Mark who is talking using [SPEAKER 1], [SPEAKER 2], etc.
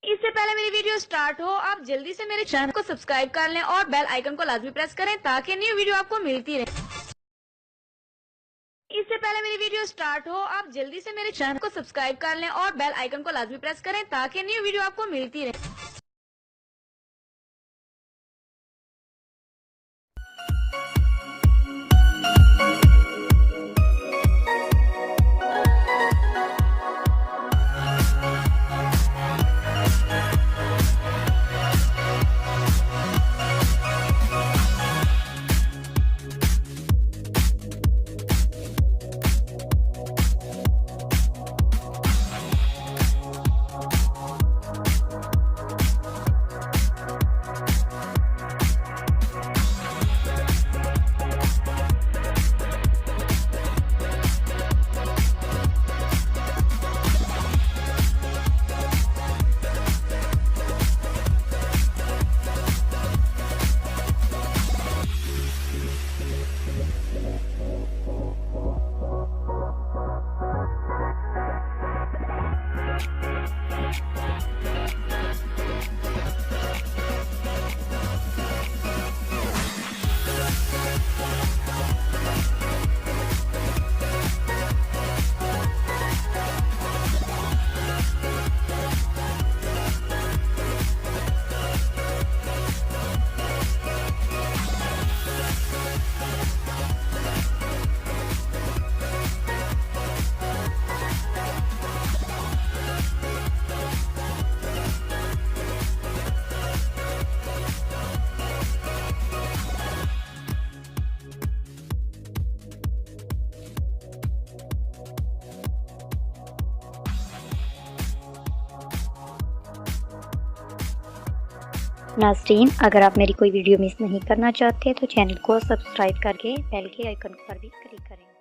[SPEAKER 1] इससे पहले मेरी वीडियो स्टार्ट हो आप जल्दी से मेरे चैनल को सब्सक्राइब कर लें और बेल आइकन को लाजमी प्रेस करें ताकि न्यू वीडियो आपको मिलती रहे। इससे पहले मेरी वीडियो स्टार्ट हो आप जल्दी से मेरे चैनल को सब्सक्राइब कर लें और बेल आइकन को लाजमी प्रेस करें ताकि न्यू वीडियो आपको मिलती रहे।
[SPEAKER 2] नाज़रीन, अगर आप मेरी कोई वीडियो मिस नहीं करना चाहते तो चैनल को सब्सक्राइब करके बेल के आइकन पर भी क्लिक करें।